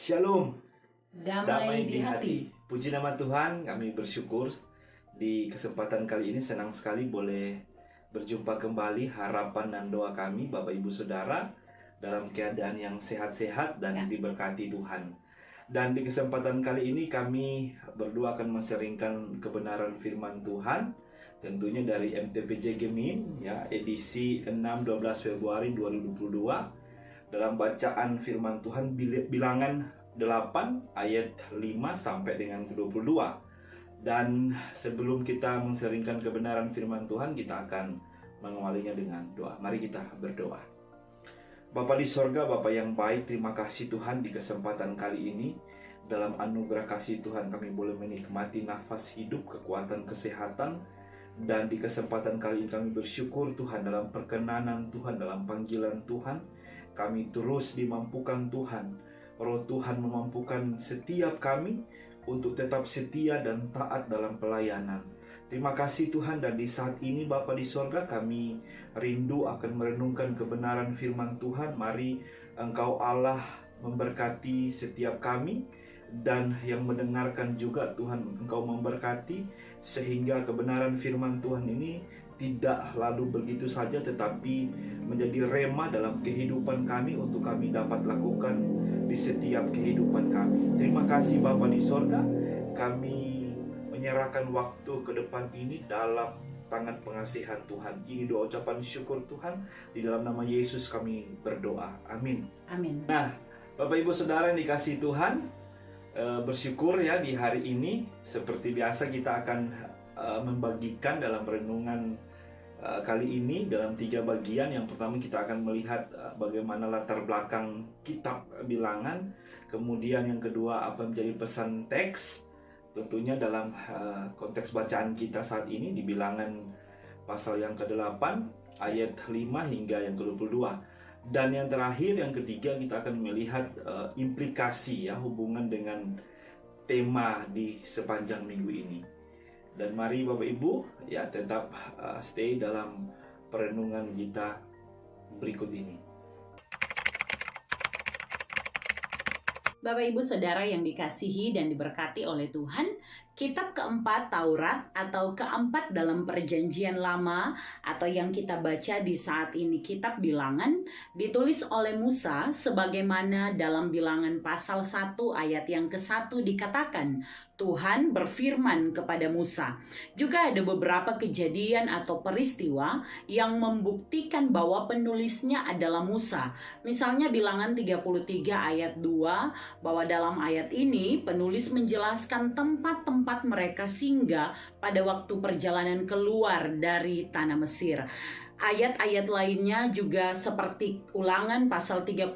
Shalom, Damai di hati. Puji nama Tuhan, kami bersyukur di kesempatan kali ini senang sekali boleh berjumpa kembali. Harapan dan doa kami Bapak Ibu Saudara dalam keadaan yang sehat-sehat dan diberkati Tuhan. Dan di kesempatan kali ini kami berdua akan menseringkan kebenaran firman Tuhan, tentunya dari MTPJ Gemin, ya, edisi 6-12 Februari 2022. Dalam bacaan firman Tuhan bilangan 8 ayat 5 sampai dengan ke-22. Dan sebelum kita menseringkan kebenaran firman Tuhan, kita akan mengawalinya dengan doa. Mari kita berdoa. Bapa di sorga, Bapa yang baik, terima kasih Tuhan di kesempatan kali ini. Dalam anugerah kasih Tuhan kami boleh menikmati nafas hidup, kekuatan, kesehatan. Dan di kesempatan kali ini kami bersyukur Tuhan dalam perkenanan Tuhan, dalam panggilan Tuhan. Kami terus dimampukan Tuhan. Roh Tuhan memampukan setiap kami untuk tetap setia dan taat dalam pelayanan. Terima kasih Tuhan, dan di saat ini Bapa di sorga kami rindu akan merenungkan kebenaran firman Tuhan. Mari Engkau Allah memberkati setiap kami, dan yang mendengarkan juga Tuhan Engkau memberkati, sehingga kebenaran firman Tuhan ini tidak lalu begitu saja, tetapi menjadi rema dalam kehidupan kami untuk kami dapat lakukan di setiap kehidupan kami. Terima kasih Bapa di sorga, kami menyerahkan waktu ke depan ini dalam tangan pengasihan Tuhan. Ini doa ucapan syukur Tuhan, di dalam nama Yesus kami berdoa, amin. Amin. Nah, Bapak Ibu Saudara yang dikasihi Tuhan, bersyukur ya di hari ini seperti biasa kita akan membagikan dalam renungan kali ini dalam 3 bagian. Yang pertama kita akan melihat bagaimana latar belakang kitab bilangan. Kemudian yang kedua apa menjadi pesan teks, tentunya dalam konteks bacaan kita saat ini di bilangan pasal yang ke-8 ayat 5 hingga yang ke-22. Dan yang terakhir, yang ketiga, kita akan melihat implikasi ya hubungan dengan tema di sepanjang minggu ini. Dan mari Bapak Ibu ya tetap stay dalam perenungan kita berikut ini. Bapak Ibu Saudara yang dikasihi dan diberkati oleh Tuhan, kitab keempat Taurat atau keempat dalam Perjanjian Lama atau yang kita baca di saat ini kitab Bilangan ditulis oleh Musa, sebagaimana dalam Bilangan pasal 1 ayat yang ke-1 dikatakan, Tuhan berfirman kepada Musa. Juga ada beberapa kejadian atau peristiwa yang membuktikan bahwa penulisnya adalah Musa. Misalnya Bilangan 33 ayat 2, bahwa dalam ayat ini penulis menjelaskan tempat-tempat mereka singgah pada waktu perjalanan keluar dari tanah Mesir. Ayat-ayat lainnya juga seperti Ulangan pasal 31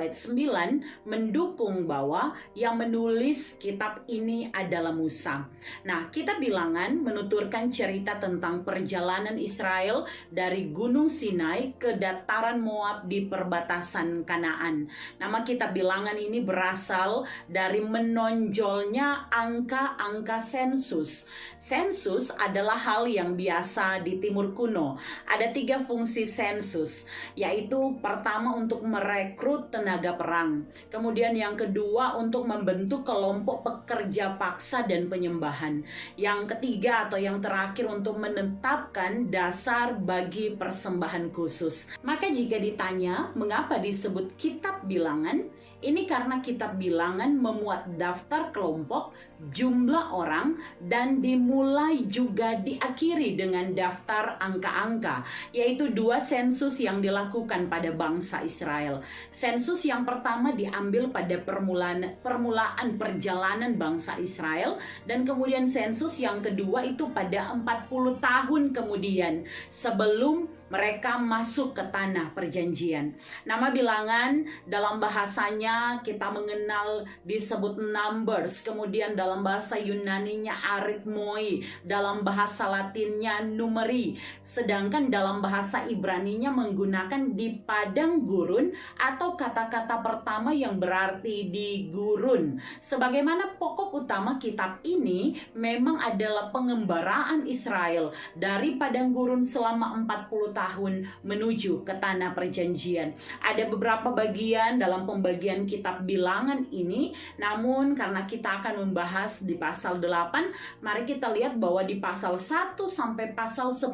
ayat 9 mendukung bahwa yang menulis kitab ini adalah Musa. Nah, kitab Bilangan menuturkan cerita tentang perjalanan Israel dari Gunung Sinai ke dataran Moab di perbatasan Kanaan. Nama kitab Bilangan ini berasal dari menonjolnya angka-angka sensus. Sensus adalah hal yang biasa di Timur Kuno. Ada 3 fungsi sensus, yaitu pertama untuk merekrut tenaga perang, kemudian yang kedua untuk membentuk kelompok pekerja paksa dan penyembahan, yang ketiga atau yang terakhir untuk menetapkan dasar bagi persembahan khusus. Maka jika ditanya mengapa disebut kitab Bilangan, ini karena kitab Bilangan memuat daftar kelompok, jumlah orang, dan dimulai juga diakhiri dengan daftar angka-angka, yaitu 2 sensus yang dilakukan pada bangsa Israel. Sensus yang pertama diambil pada permulaan perjalanan bangsa Israel, dan kemudian sensus yang kedua itu pada 40 tahun kemudian sebelum mereka masuk ke tanah perjanjian. Nama Bilangan dalam bahasanya kita mengenal disebut numbers, kemudian dalam bahasa Yunaninya arithmoi, dalam bahasa Latinnya numeri, sedangkan dalam bahasa Ibraninya menggunakan di padang gurun atau kata-kata pertama yang berarti di gurun. Sebagaimana pokok utama kitab ini memang adalah pengembaraan Israel dari padang gurun selama 40 tahun menuju ke tanah perjanjian. Ada beberapa bagian dalam pembagian dengan kitab Bilangan ini. Namun karena kita akan membahas di pasal 8, mari kita lihat bahwa di pasal 1 sampai pasal 10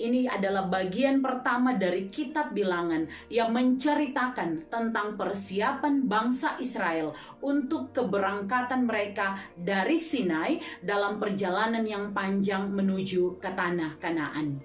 ini adalah bagian pertama dari kitab Bilangan yang menceritakan tentang persiapan bangsa Israel untuk keberangkatan mereka dari Sinai dalam perjalanan yang panjang menuju ke tanah Kanaan.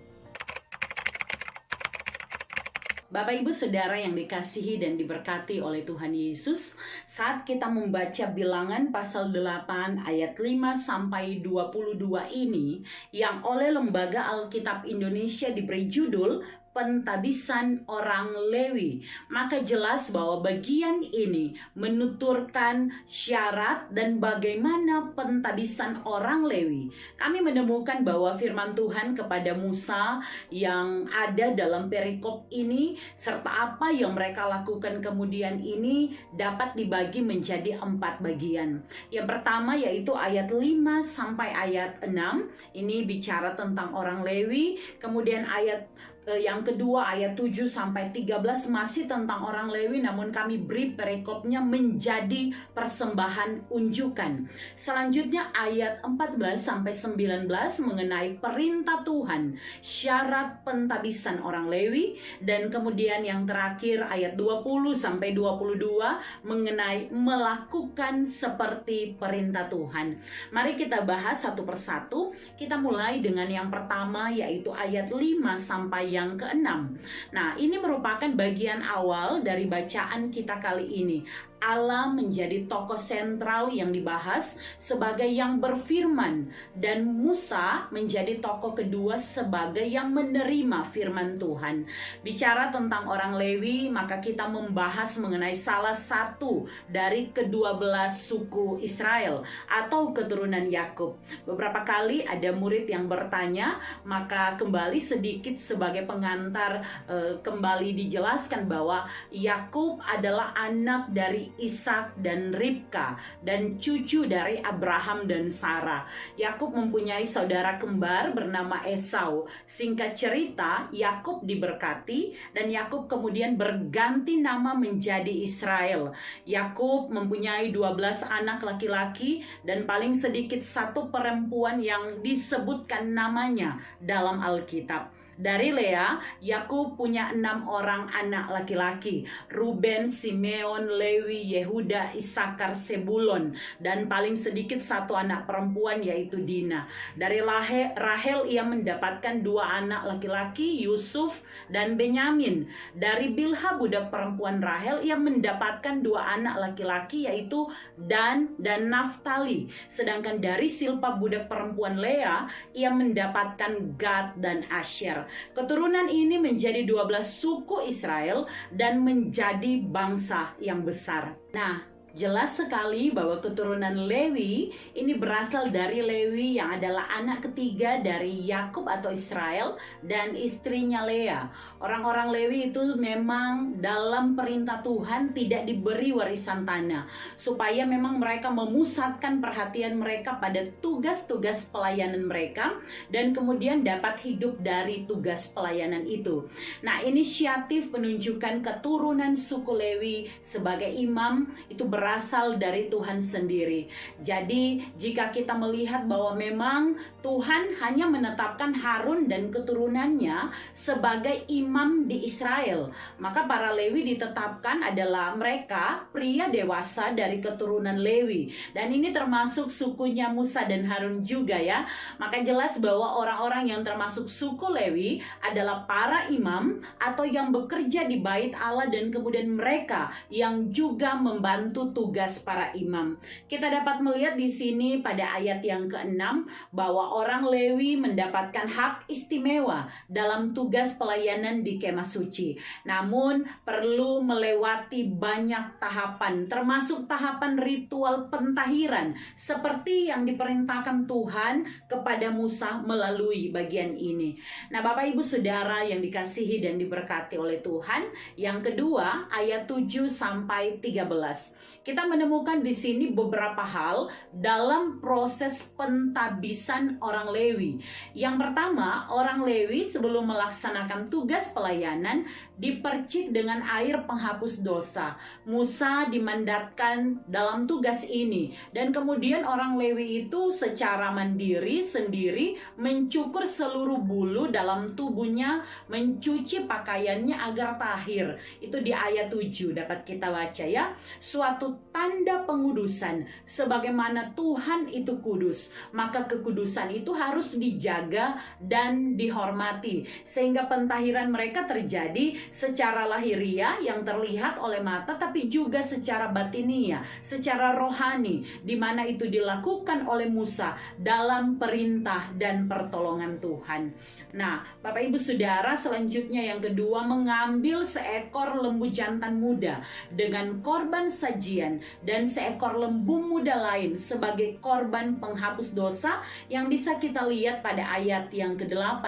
Bapak Ibu Saudara yang dikasihi dan diberkati oleh Tuhan Yesus, saat kita membaca Bilangan pasal 8 ayat 5 sampai 22 ini yang oleh Lembaga Alkitab Indonesia diberi judul Pentabisan Orang Lewi, maka jelas bahwa bagian ini menuturkan syarat dan bagaimana pentabisan orang Lewi. Kami menemukan bahwa firman Tuhan kepada Musa yang ada dalam perikop ini serta apa yang mereka lakukan kemudian ini dapat dibagi menjadi 4 bagian. Yang pertama yaitu ayat 5 sampai ayat 6, ini bicara tentang orang Lewi. Kemudian ayat yang kedua ayat 7 sampai 13 masih tentang orang Lewi, namun kami beri perikopnya menjadi persembahan unjukan. Selanjutnya ayat 14 sampai 19 mengenai perintah Tuhan, syarat pentabisan orang Lewi, dan kemudian yang terakhir ayat 20 sampai 22 mengenai melakukan seperti perintah Tuhan. Mari kita bahas satu persatu. Kita mulai dengan yang pertama yaitu ayat 5 sampai yang ke-6. Nah, ini merupakan bagian awal dari bacaan kita kali ini. Allah menjadi tokoh sentral yang dibahas sebagai yang berfirman, dan Musa menjadi tokoh kedua sebagai yang menerima firman Tuhan. Bicara tentang orang Lewi, maka kita membahas mengenai salah satu dari ke-12 suku Israel atau keturunan Yakub. Beberapa kali ada murid yang bertanya, maka kembali sedikit sebagai pengantar, kembali dijelaskan bahwa Yakub adalah anak dari Ishak dan Ribka dan cucu dari Abraham dan Sarah. Yakub mempunyai saudara kembar bernama Esau. Singkat cerita, Yakub diberkati dan Yakub kemudian berganti nama menjadi Israel. Yakub mempunyai 12 anak laki-laki dan paling sedikit 1 perempuan yang disebutkan namanya dalam Alkitab. Dari Lea, Yakub punya 6 orang anak laki-laki: Ruben, Simeon, Lewi, Yehuda, Isakar, Sebulon, dan paling sedikit 1 anak perempuan yaitu Dina. Dari Rahel ia mendapatkan 2 anak laki-laki, Yusuf dan Benyamin. Dari Bilha budak perempuan Rahel ia mendapatkan 2 anak laki-laki yaitu Dan dan Naftali. Sedangkan dari Silpa budak perempuan Lea ia mendapatkan Gad dan Asher. Keturunan ini menjadi 12 suku Israel dan menjadi bangsa yang besar. Nah, jelas sekali bahwa keturunan Lewi ini berasal dari Lewi yang adalah anak ketiga dari Yakub atau Israel dan istrinya Lea. Orang-orang Lewi itu memang dalam perintah Tuhan tidak diberi warisan tanah, supaya memang mereka memusatkan perhatian mereka pada tugas-tugas pelayanan mereka dan kemudian dapat hidup dari tugas pelayanan itu. Nah, inisiatif penunjukan keturunan suku Lewi sebagai imam itu berasal dari Tuhan sendiri. Jadi jika kita melihat bahwa memang Tuhan hanya menetapkan Harun dan keturunannya sebagai imam di Israel, maka para Lewi ditetapkan adalah mereka pria dewasa dari keturunan Lewi, dan ini termasuk sukunya Musa dan Harun juga ya. Maka jelas bahwa orang-orang yang termasuk suku Lewi adalah para imam atau yang bekerja di bait Allah, dan kemudian mereka yang juga membantu tugas para imam. Kita dapat melihat di sini pada ayat yang ke-6 bahwa orang Lewi mendapatkan hak istimewa dalam tugas pelayanan di kemah suci. Namun perlu melewati banyak tahapan, termasuk tahapan ritual pentahiran seperti yang diperintahkan Tuhan kepada Musa melalui bagian ini. Nah, Bapak Ibu Saudara yang dikasihi dan diberkati oleh Tuhan, yang kedua ayat 7 sampai 13. Kita menemukan di sini beberapa hal dalam proses pentabisan orang Lewi. Yang pertama, orang Lewi sebelum melaksanakan tugas pelayanan dipercik dengan air penghapus dosa. Musa dimandatkan dalam tugas ini, dan kemudian orang Lewi itu secara mandiri sendiri mencukur seluruh bulu dalam tubuhnya, mencuci pakaiannya agar tahir. Itu di ayat 7 dapat kita baca ya. Suatu tanda pengudusan, sebagaimana Tuhan itu kudus, maka kekudusan itu harus dijaga dan dihormati, sehingga pentahiran mereka terjadi secara lahiriah yang terlihat oleh mata, tapi juga secara batinia, secara rohani, di mana itu dilakukan oleh Musa dalam perintah dan pertolongan Tuhan. Nah, Bapak Ibu Saudara, selanjutnya yang kedua, mengambil seekor lembu jantan muda dengan korban sajian dan seekor lembu muda lain sebagai korban penghapus dosa, yang bisa kita lihat pada ayat yang ke-8.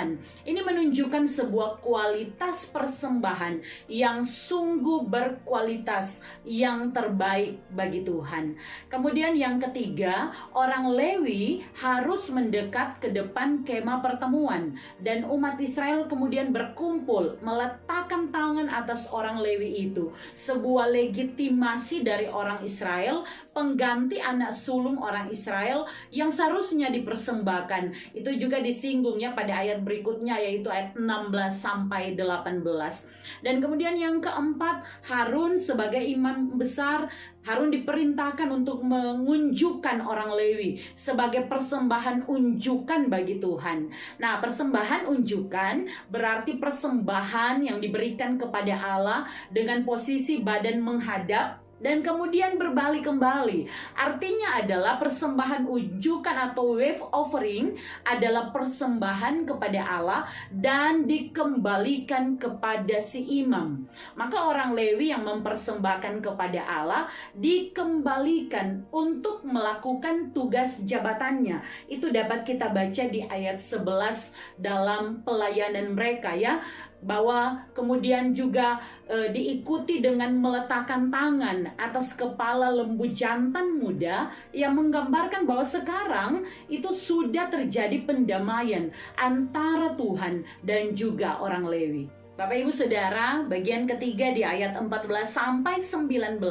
Ini menunjukkan sebuah kualitas persembahan yang sungguh berkualitas, yang terbaik bagi Tuhan. Kemudian yang ketiga, orang Lewi harus mendekat ke depan kemah pertemuan, dan umat Israel kemudian berkumpul meletakkan tangan atas orang Lewi itu, sebuah legitimasi dari orang Israel, pengganti anak sulung orang Israel yang seharusnya dipersembahkan. Itu juga disinggungnya pada ayat berikutnya, yaitu ayat 16 sampai 18. Dan kemudian yang keempat, Harun sebagai imam besar, Harun diperintahkan untuk mengunjukkan orang Lewi sebagai persembahan unjukan bagi Tuhan. Nah, persembahan unjukan berarti persembahan yang diberikan kepada Allah dengan posisi badan menghadap dan kemudian berbalik kembali. Artinya adalah persembahan unjukan atau wave offering adalah persembahan kepada Allah dan dikembalikan kepada si imam. Maka orang Lewi yang mempersembahkan kepada Allah dikembalikan untuk melakukan tugas jabatannya. Itu dapat kita baca di ayat 11 dalam pelayanan mereka ya, bahwa kemudian juga diikuti dengan meletakkan tangan atas kepala lembu jantan muda, yang menggambarkan bahwa sekarang itu sudah terjadi pendamaian antara Tuhan dan juga orang Lewi. Bapak Ibu Saudara, bagian ketiga di ayat 14 sampai 19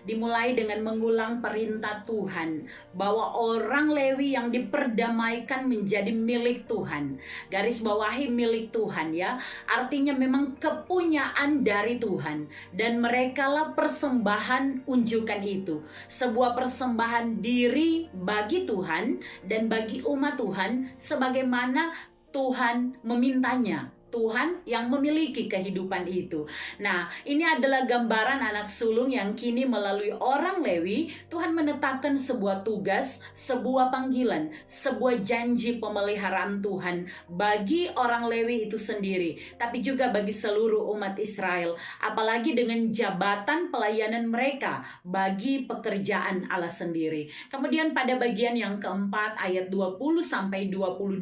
dimulai dengan mengulang perintah Tuhan bahwa orang Lewi yang diperdamaikan menjadi milik Tuhan. Garis bawahi milik Tuhan ya, artinya memang kepunyaan dari Tuhan, dan merekalah persembahan unjukan itu, sebuah persembahan diri bagi Tuhan dan bagi umat Tuhan sebagaimana Tuhan memintanya. Tuhan yang memiliki kehidupan itu. Nah, ini adalah gambaran anak sulung yang kini melalui orang Lewi, Tuhan menetapkan sebuah tugas, sebuah panggilan, sebuah janji pemeliharaan Tuhan bagi orang Lewi itu sendiri, tapi juga bagi seluruh umat Israel, apalagi dengan jabatan pelayanan mereka bagi pekerjaan Allah sendiri. Kemudian pada bagian yang keempat ayat 20 sampai 22,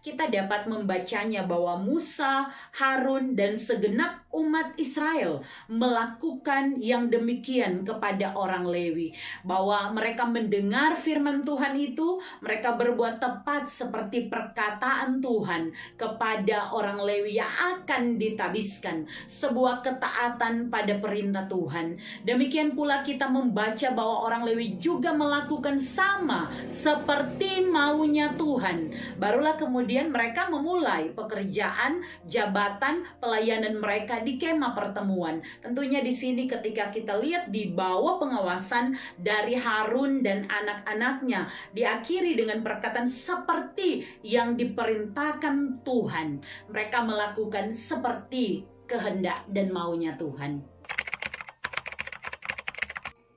kita dapat membacanya bahwa Musa, Harun, dan segenap umat Israel melakukan yang demikian kepada orang Lewi, bahwa mereka mendengar firman Tuhan itu, mereka berbuat tepat seperti perkataan Tuhan kepada orang Lewi yang akan ditabiskan, sebuah ketaatan pada perintah Tuhan. Demikian pula kita membaca bahwa orang Lewi juga melakukan sama seperti maunya Tuhan. Barulah kemudian mereka memulai pekerjaan jabatan pelayanan mereka di kemah pertemuan. Tentunya di sini ketika kita lihat di bawah pengawasan dari Harun dan anak-anaknya, diakhiri dengan perkataan seperti yang diperintahkan Tuhan. Mereka melakukan seperti kehendak dan maunya Tuhan.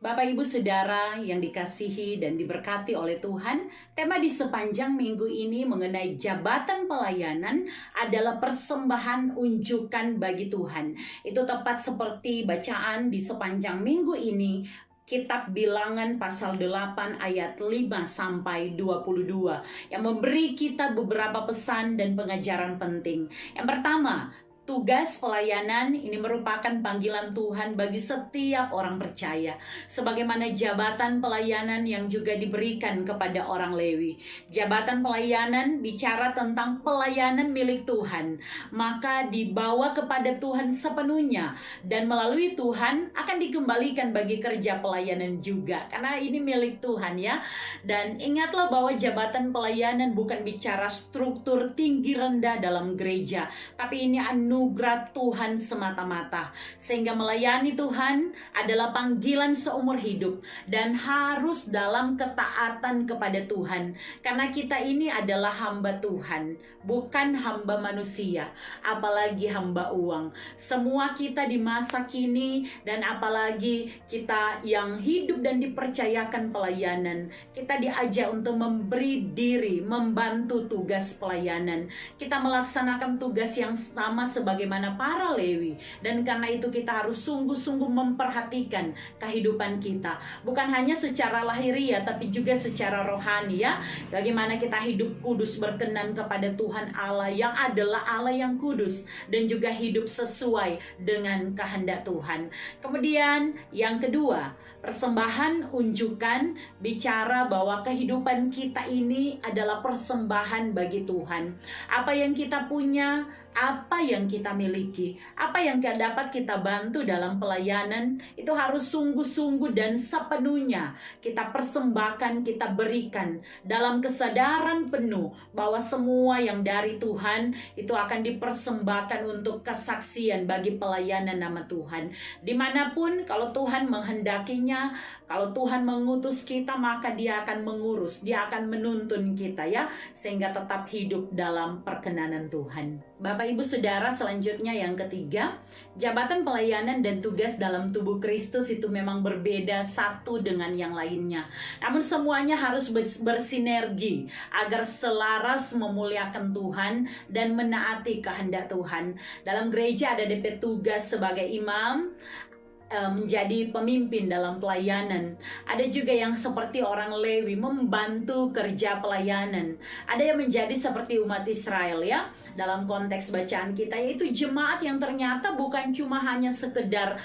Bapak Ibu Saudara yang dikasihi dan diberkati oleh Tuhan, tema di sepanjang minggu ini mengenai jabatan pelayanan adalah persembahan unjukan bagi Tuhan. Itu tepat seperti bacaan di sepanjang minggu ini, Kitab Bilangan pasal 8 ayat 5 sampai 22 yang memberi kita beberapa pesan dan pengajaran penting. Yang pertama, Tugas pelayanan ini merupakan panggilan Tuhan bagi setiap orang percaya, sebagaimana jabatan pelayanan yang juga diberikan kepada orang Lewi. Jabatan pelayanan bicara tentang pelayanan milik Tuhan, maka dibawa kepada Tuhan sepenuhnya, dan melalui Tuhan akan dikembalikan bagi kerja pelayanan juga, karena ini milik Tuhan ya. Dan ingatlah bahwa jabatan pelayanan bukan bicara struktur tinggi rendah dalam gereja, tapi ini anugerah Tuhan semata-mata, sehingga melayani Tuhan adalah panggilan seumur hidup dan harus dalam ketaatan kepada Tuhan, karena kita ini adalah hamba Tuhan, bukan hamba manusia, apalagi hamba uang. Semua kita di masa kini, dan apalagi kita yang hidup dan dipercayakan pelayanan, kita diajak untuk memberi diri, membantu tugas pelayanan. Kita melaksanakan tugas yang sama sebagaimana para Lewi, dan karena itu kita harus sungguh-sungguh memperhatikan kehidupan kita, bukan hanya secara lahiriah tapi juga secara rohani ya. Bagaimana kita hidup kudus berkenan kepada Tuhan Allah yang adalah Allah yang kudus, dan juga hidup sesuai dengan kehendak Tuhan. Kemudian yang kedua, persembahan unjukan bicara bahwa kehidupan kita ini adalah persembahan bagi Tuhan. Apa yang kita punya, apa yang kita miliki, apa yang dapat kita bantu dalam pelayanan, itu harus sungguh-sungguh dan sepenuhnya kita persembahkan, kita berikan dalam kesadaran penuh bahwa semua yang dari Tuhan itu akan dipersembahkan untuk kesaksian bagi pelayanan nama Tuhan. Dimanapun kalau Tuhan menghendakinya, kalau Tuhan mengutus kita, maka Dia akan mengurus, Dia akan menuntun kita ya, sehingga tetap hidup dalam perkenanan Tuhan. Bapak Ibu Saudara, selanjutnya yang ketiga, jabatan pelayanan dan tugas dalam tubuh Kristus itu memang berbeda satu dengan yang lainnya. Namun semuanya harus bersinergi agar selaras memuliakan Tuhan dan menaati kehendak Tuhan. Dalam gereja ada DP tugas sebagai imam, menjadi pemimpin dalam pelayanan. Ada juga yang seperti orang Lewi membantu kerja pelayanan. Ada yang menjadi seperti umat Israel ya, dalam konteks bacaan kita, yaitu jemaat yang ternyata bukan cuma hanya sekedar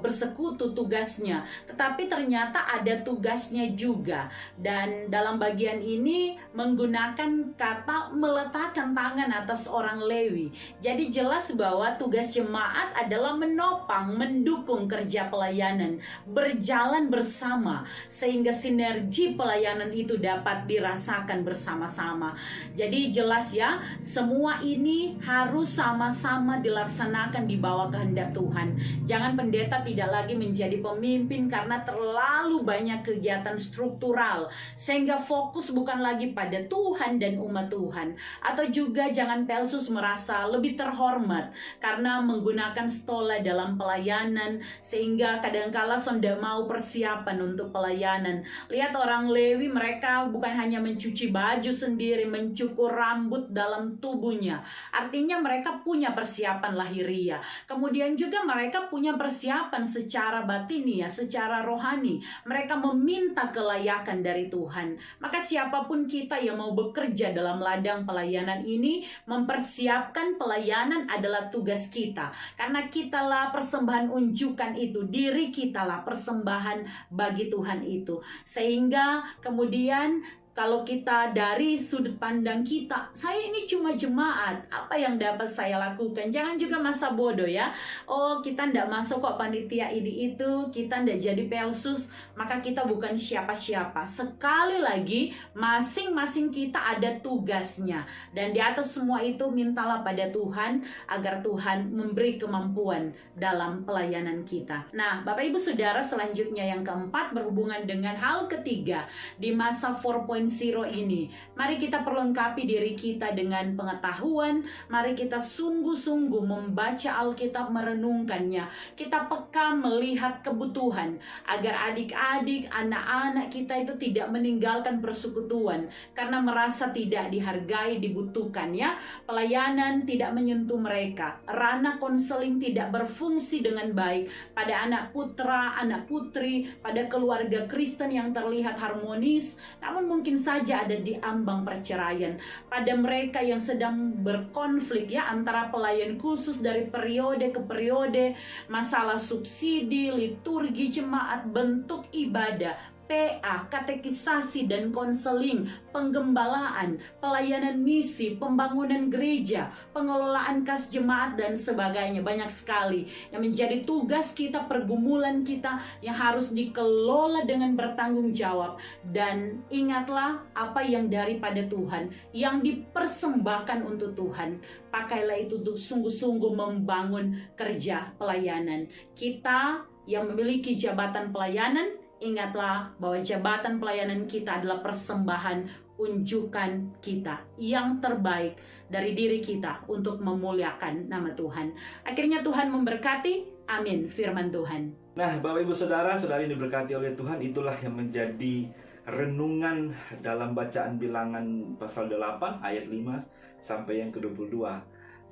bersekutu tugasnya, tetapi ternyata ada tugasnya juga. Dan dalam bagian ini menggunakan kata meletakkan tangan atas orang Lewi. Jadi jelas bahwa tugas jemaat adalah menopang, mendukung kerja pelayanan, berjalan bersama sehingga sinergi pelayanan itu dapat dirasakan bersama-sama. Jadi jelas ya, semua ini harus sama-sama dilaksanakan di bawah kehendak Tuhan. Jangan pendeta tidak lagi menjadi pemimpin karena terlalu banyak kegiatan struktural sehingga fokus bukan lagi pada Tuhan dan umat Tuhan. Atau juga jangan Pelsus merasa lebih terhormat karena menggunakan stola dalam pelayanan, sehingga kadangkala sonda mau persiapan untuk pelayanan. Lihat orang Lewi, mereka bukan hanya mencuci baju sendiri, mencukur rambut dalam tubuhnya. Artinya mereka punya persiapan lahiriah. Kemudian juga mereka punya persiapan secara batiniah, secara rohani. Mereka meminta kelayakan dari Tuhan. Maka siapapun kita yang mau bekerja dalam ladang pelayanan ini, mempersiapkan pelayanan adalah tugas kita. Karena kitalah persembahan unjukan itu, diri kita lah persembahan bagi Tuhan itu. Sehingga kemudian kalau kita dari sudut pandang kita, saya ini cuma jemaat, apa yang dapat saya lakukan? Jangan juga masa bodoh ya. Oh, kita ndak masuk kok panitia ini itu, kita ndak jadi Pelsus, maka kita bukan siapa-siapa. Sekali lagi, masing-masing kita ada tugasnya. Dan di atas semua itu, mintalah pada Tuhan agar Tuhan memberi kemampuan dalam pelayanan kita. Nah, Bapak Ibu Saudara, selanjutnya yang keempat berhubungan dengan hal ketiga di masa 4.0 ini. Mari kita perlengkapi diri kita dengan pengetahuan. Mari kita sungguh-sungguh membaca Alkitab, merenungkannya. Kita peka melihat kebutuhan agar adik-adik, anak-anak kita itu tidak meninggalkan persekutuan karena merasa tidak dihargai, dibutuhkan ya. Pelayanan tidak menyentuh mereka. Ranah konseling tidak berfungsi dengan baik pada anak putra, anak putri, pada keluarga Kristen yang terlihat harmonis, namun mungkin mungkin saja ada di ambang perceraian, pada mereka yang sedang berkonflik ya antara pelayan khusus dari periode ke periode, masalah subsidi, liturgi jemaat, bentuk ibadah, PA, katekisasi dan konseling, penggembalaan, pelayanan misi, pembangunan gereja, pengelolaan kas jemaat dan sebagainya. Banyak sekali yang menjadi tugas kita, pergumulan kita yang harus dikelola dengan bertanggung jawab. Dan ingatlah apa yang daripada Tuhan, yang dipersembahkan untuk Tuhan. Pakailah itu untuk sungguh-sungguh membangun kerja pelayanan. Kita yang memiliki jabatan pelayanan, ingatlah bahwa jabatan pelayanan kita adalah persembahan unjukan kita yang terbaik dari diri kita untuk memuliakan nama Tuhan. Akhirnya Tuhan memberkati. Amin. Firman Tuhan. Nah, Bapak Ibu Saudara, saudari diberkati oleh Tuhan, itulah yang menjadi renungan dalam bacaan Bilangan pasal 8 ayat 5 sampai yang ke-22.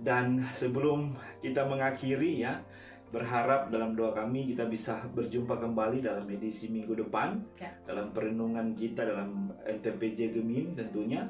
Dan sebelum kita mengakhiri ya, berharap dalam doa kami kita bisa berjumpa kembali dalam edisi minggu depan dalam perenungan kita dalam NTPJ Gemim tentunya.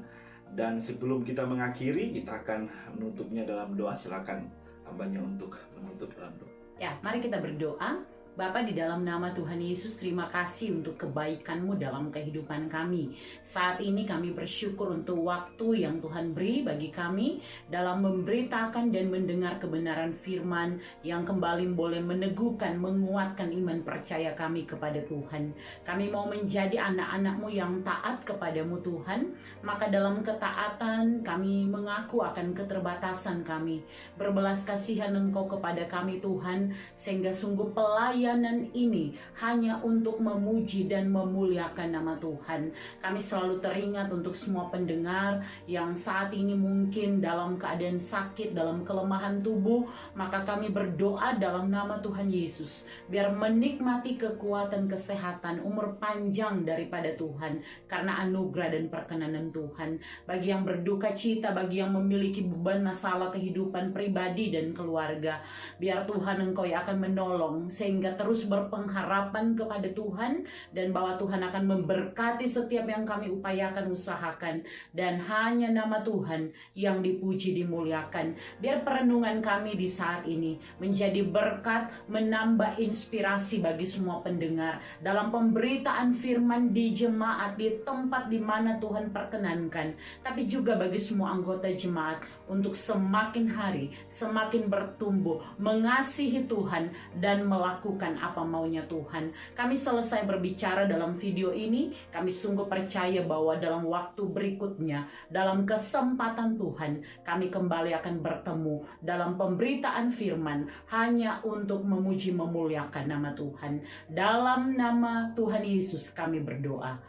Dan sebelum kita mengakhiri, kita akan menutupnya dalam doa. Silakan hambanya untuk menutup dalam doa. Ya, mari kita berdoa. Bapa, di dalam nama Tuhan Yesus, terima kasih untuk kebaikan-Mu dalam kehidupan kami. Saat ini kami bersyukur untuk waktu yang Tuhan beri bagi kami dalam memberitakan dan mendengar kebenaran firman yang kembali boleh meneguhkan, menguatkan iman percaya kami kepada Tuhan. Kami mau menjadi anak-anak-Mu yang taat kepadamu Tuhan, maka dalam ketaatan kami mengaku akan keterbatasan kami. Berbelas kasihan Engkau kepada kami Tuhan, sehingga sungguh pelayanan ini hanya untuk memuji dan memuliakan nama Tuhan. Kami selalu teringat untuk semua pendengar yang saat ini mungkin dalam keadaan sakit, dalam kelemahan tubuh, maka kami berdoa dalam nama Tuhan Yesus, biar menikmati kekuatan, kesehatan, umur panjang daripada Tuhan, karena anugerah dan perkenanan Tuhan. Bagi yang berduka cita, bagi yang memiliki beban masalah kehidupan pribadi dan keluarga, biar Tuhan Engkau yang akan menolong, sehingga terus berpengharapan kepada Tuhan, dan bahwa Tuhan akan memberkati setiap yang kami upayakan, usahakan, dan hanya nama Tuhan yang dipuji, dimuliakan. Biar perenungan kami di saat ini menjadi berkat, menambah inspirasi bagi semua pendengar dalam pemberitaan firman di jemaat, di tempat di mana Tuhan perkenankan, tapi juga bagi semua anggota jemaat untuk semakin hari semakin bertumbuh, mengasihi Tuhan dan melakukan apa maunya Tuhan. Kami selesai berbicara dalam video ini, kami sungguh percaya bahwa dalam waktu berikutnya, dalam kesempatan Tuhan, kami kembali akan bertemu dalam pemberitaan firman hanya untuk memuji, memuliakan nama Tuhan. Dalam nama Tuhan Yesus kami berdoa.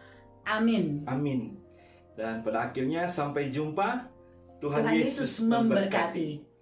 Amin. Amin. Dan pada akhirnya sampai jumpa. Tuhan Tuhan Yesus memberkati.